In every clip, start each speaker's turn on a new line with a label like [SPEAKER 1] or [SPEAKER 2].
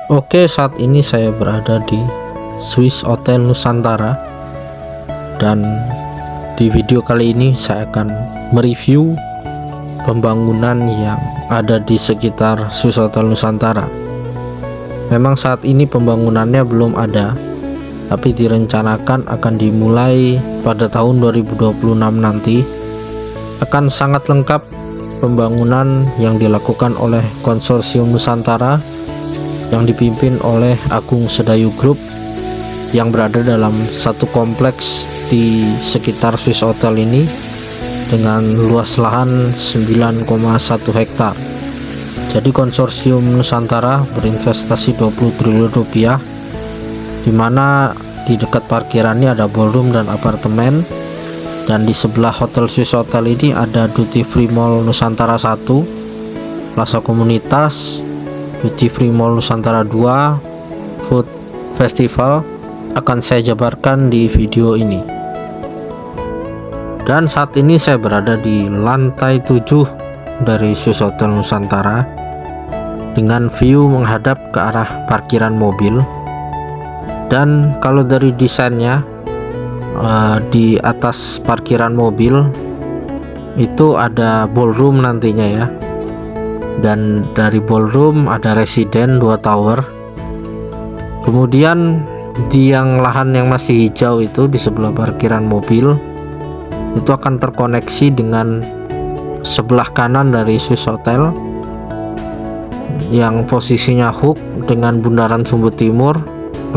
[SPEAKER 1] Oke, saat ini saya berada di Swiss Hotel Nusantara, dan di video kali ini saya akan mereview pembangunan yang ada di sekitar Swiss Hotel Nusantara. Memang saat ini pembangunannya belum ada, tapi direncanakan akan dimulai pada tahun 2026 nanti. Akan sangat lengkap pembangunan yang dilakukan oleh Konsorsium Nusantara yang dipimpin oleh Agung Sedayu Group, yang berada dalam satu kompleks di sekitar Swiss Hotel ini dengan luas lahan 9,1 hektar. Jadi Konsorsium Nusantara berinvestasi 20 triliun rupiah, di mana di dekat parkirannya ada ballroom dan apartemen, dan di sebelah Hotel Swiss Hotel ini ada Duty Free Mall Nusantara 1, Plaza Komunitas, Duty Free Mall Nusantara 2, Food Festival. Akan saya jabarkan di video ini. Dan saat ini saya berada di lantai 7 dari Swiss Hotel Nusantara dengan view menghadap ke arah parkiran mobil. Dan kalau dari desainnya, di atas parkiran mobil itu ada ballroom nantinya ya, dan dari ballroom ada residen 2 tower. Kemudian di yang lahan yang masih hijau itu di sebelah parkiran mobil itu akan terkoneksi dengan sebelah kanan dari Swiss Hotel yang posisinya hook dengan Bundaran Sumbu Timur.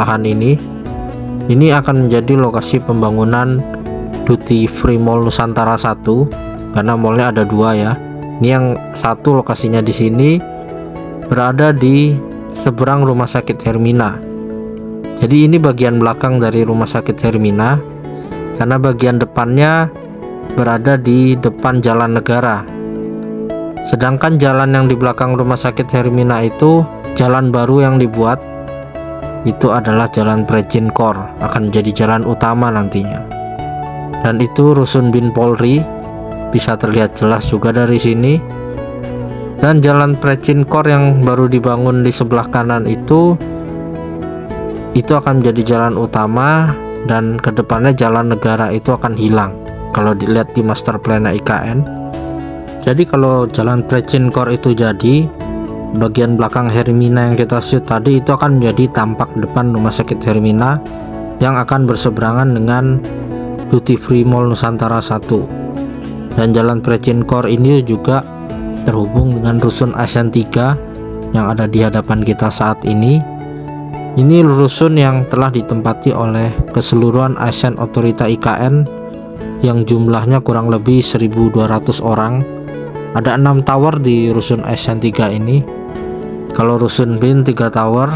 [SPEAKER 1] Lahan ini akan menjadi lokasi pembangunan Duty Free Mall Nusantara 1, karena mallnya ada 2 ya. Ini yang satu lokasinya di sini berada di seberang Rumah Sakit Hermina. Jadi ini bagian belakang dari Rumah Sakit Hermina, karena bagian depannya berada di depan Jalan Negara. Sedangkan jalan yang di belakang Rumah Sakit Hermina itu jalan baru yang dibuat, itu adalah Jalan Prejinkor, akan menjadi jalan utama nantinya. Dan itu Rusun Bin Polri, bisa terlihat jelas juga dari sini. Dan Jalan Prejinkor yang baru dibangun di sebelah kanan itu akan menjadi jalan utama, dan kedepannya Jalan Negara itu akan hilang kalau dilihat di master plan IKN. Jadi kalau Jalan Prejinkor itu jadi, bagian belakang Hermina yang kita shoot tadi itu akan menjadi tampak depan Rumah Sakit Hermina yang akan berseberangan dengan Duty Free Mall Nusantara 1. Dan Jalan Prejinkor ini juga terhubung dengan Rusun ASN 3 yang ada di hadapan kita saat ini. Ini rusun yang telah ditempati oleh keseluruhan ASN Otorita IKN yang jumlahnya kurang lebih 1.200 orang. Ada 6 tower di Rusun ASN 3 ini. Kalau Rusun Bin 3 tower,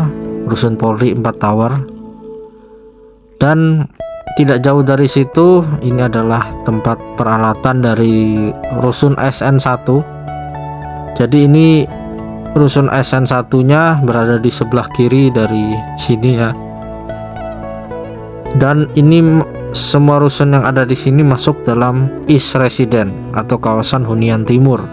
[SPEAKER 1] Rusun Polri 4 tower. Dan tidak jauh dari situ, ini adalah tempat peralatan dari Rusun ASN 1. Jadi ini Rusun ASN 1-nya berada di sebelah kiri dari sini ya. Dan ini semua rusun yang ada di sini masuk dalam East Resident atau kawasan hunian timur.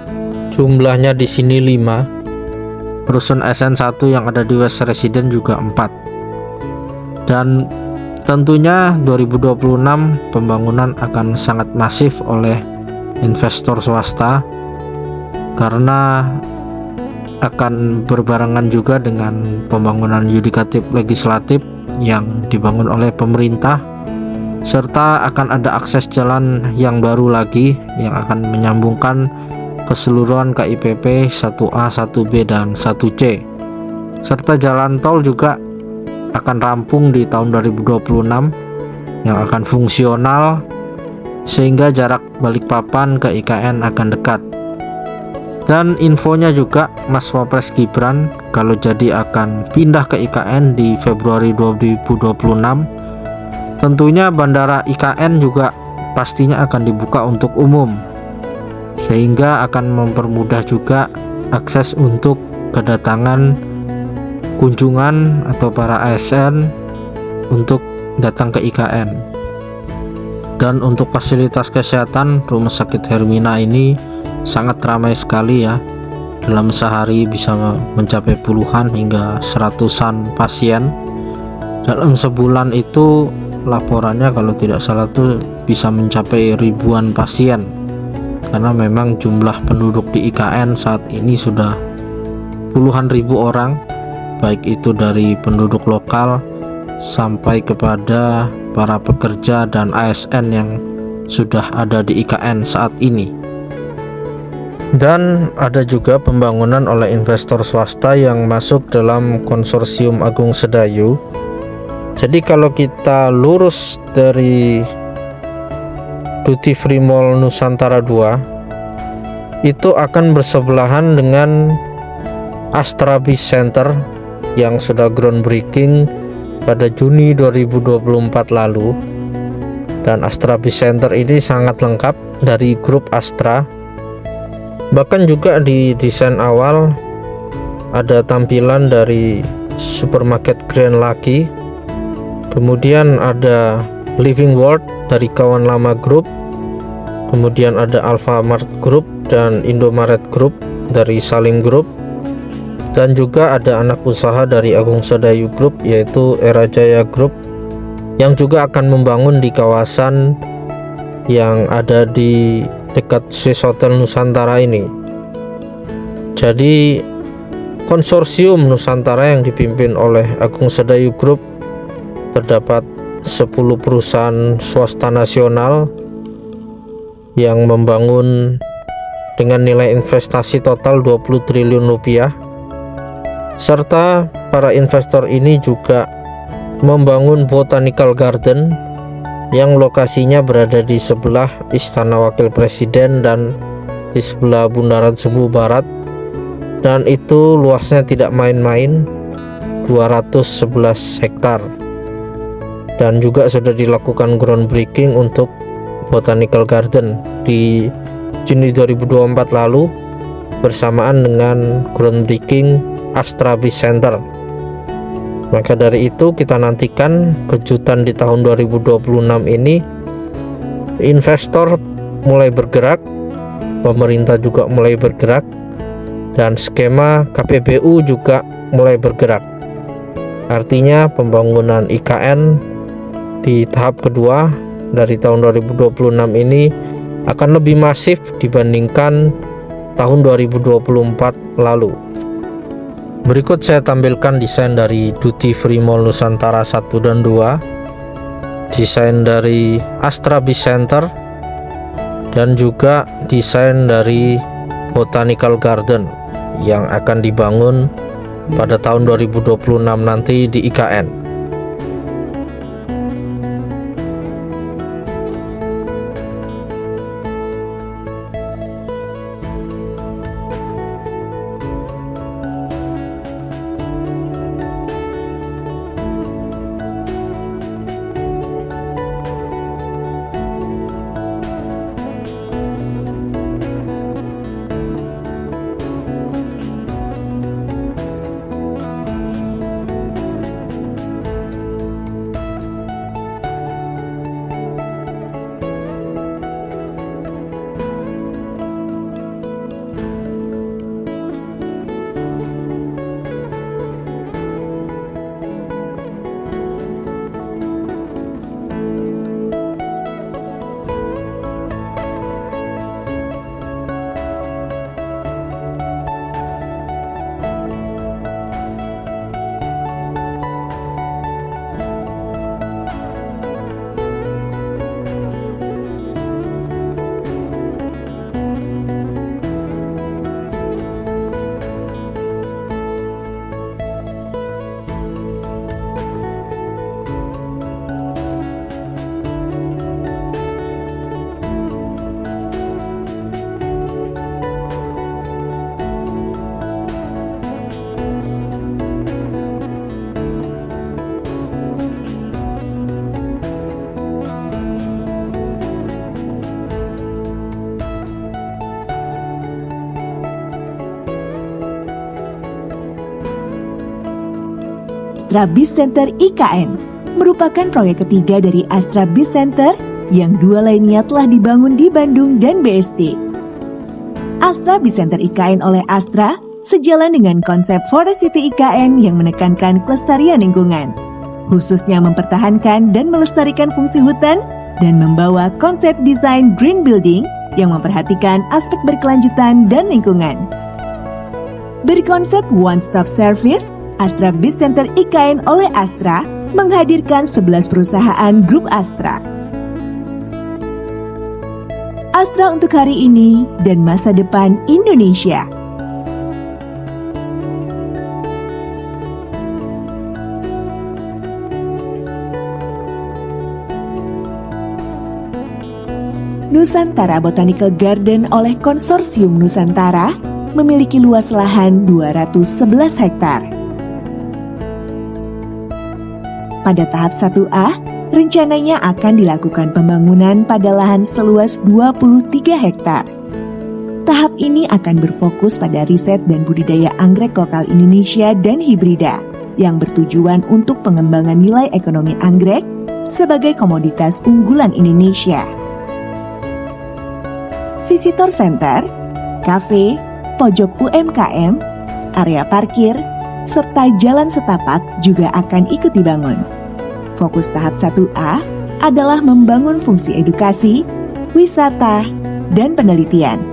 [SPEAKER 1] Jumlahnya di sini 5. Rusun ASN 1 yang ada di West Resident juga 4. Dan tentunya 2026 pembangunan akan sangat masif oleh investor swasta, karena akan berbarengan juga dengan pembangunan yudikatif legislatif yang dibangun oleh pemerintah, serta akan ada akses jalan yang baru lagi yang akan menyambungkan keseluruhan KIPP 1A, 1B, dan 1C, serta jalan tol juga akan rampung di tahun 2026 yang akan fungsional, sehingga jarak Balikpapan ke IKN akan dekat. Dan infonya juga Mas Wapres Gibran kalau jadi akan pindah ke IKN di Februari 2026. Tentunya bandara IKN juga pastinya akan dibuka untuk umum, sehingga akan mempermudah juga akses untuk kedatangan kunjungan atau para ASN untuk datang ke IKN. Dan untuk fasilitas kesehatan Rumah Sakit Hermina ini sangat ramai sekali ya. dalam sehari bisa mencapai puluhan hingga seratusan pasien. Dalam sebulan itu laporannya kalau tidak salah tuh bisa mencapai ribuan pasien, karena memang jumlah penduduk di IKN saat ini sudah puluhan ribu orang, baik itu dari penduduk lokal sampai kepada para pekerja dan ASN yang sudah ada di IKN saat ini. Dan ada juga pembangunan oleh investor swasta yang masuk dalam konsorsium Agung Sedayu. Jadi kalau kita lurus dari Duty Free Mall Nusantara 2 itu akan bersebelahan dengan Astra Biz Center yang sudah groundbreaking pada Juni 2024 lalu. Dan Astra Biz Center ini sangat lengkap dari grup Astra. Bahkan juga di desain awal ada tampilan dari supermarket Grand Lucky, kemudian ada Living World dari kawan lama grup, kemudian ada Alfamart Group dan Indomaret Group dari Salim Group, dan juga ada anak usaha dari Agung Sedayu Group yaitu Era Jaya Group yang juga akan membangun di kawasan yang ada di dekat Swiss Hotel Nusantara ini. Jadi konsorsium Nusantara yang dipimpin oleh Agung Sedayu Group terdapat 10 perusahaan swasta nasional yang membangun dengan nilai investasi total 20 triliun rupiah, serta para investor ini juga membangun Botanical Garden yang lokasinya berada di sebelah Istana Wakil Presiden dan di sebelah Bundaran Subuh Barat, dan itu luasnya tidak main-main, 211 hektar. Dan juga sudah dilakukan groundbreaking untuk Botanical Garden di Juni 2024 lalu bersamaan dengan groundbreaking Astra Biz Center. Maka dari itu kita nantikan kejutan di tahun 2026 ini, investor mulai bergerak, pemerintah juga mulai bergerak, dan skema KPBU juga mulai bergerak. Artinya pembangunan IKN di tahap kedua dari tahun 2026 ini akan lebih masif dibandingkan tahun 2024 lalu. Berikut saya tampilkan desain dari Duty Free Mall Nusantara 1 dan 2, desain dari Astra Biz Center, dan juga desain dari Botanical Garden yang akan dibangun pada tahun 2026 nanti di IKN.
[SPEAKER 2] Astra Biz Center IKN merupakan proyek ketiga dari Astra Biz Center yang dua lainnya telah dibangun di Bandung dan BSD. Astra Biz Center IKN oleh Astra sejalan dengan konsep Forest City IKN yang menekankan kelestarian lingkungan, khususnya mempertahankan dan melestarikan fungsi hutan dan membawa konsep desain green building yang memperhatikan aspek berkelanjutan dan lingkungan. Berkonsep one-stop service, Astra Biz Center IKN oleh Astra menghadirkan 11 perusahaan grup Astra. Astra untuk hari ini dan masa depan Indonesia. Nusantara Botanical Garden oleh Konsorsium Nusantara memiliki luas lahan 211 hektar. Pada tahap 1A, rencananya akan dilakukan pembangunan pada lahan seluas 23 hektar. Tahap ini akan berfokus pada riset dan budidaya anggrek lokal Indonesia dan hibrida yang bertujuan untuk pengembangan nilai ekonomi anggrek sebagai komoditas unggulan Indonesia. Visitor Center, kafe, pojok UMKM, area parkir, serta jalan setapak juga akan ikut dibangun. Fokus tahap 1A adalah membangun fungsi edukasi, wisata, dan penelitian.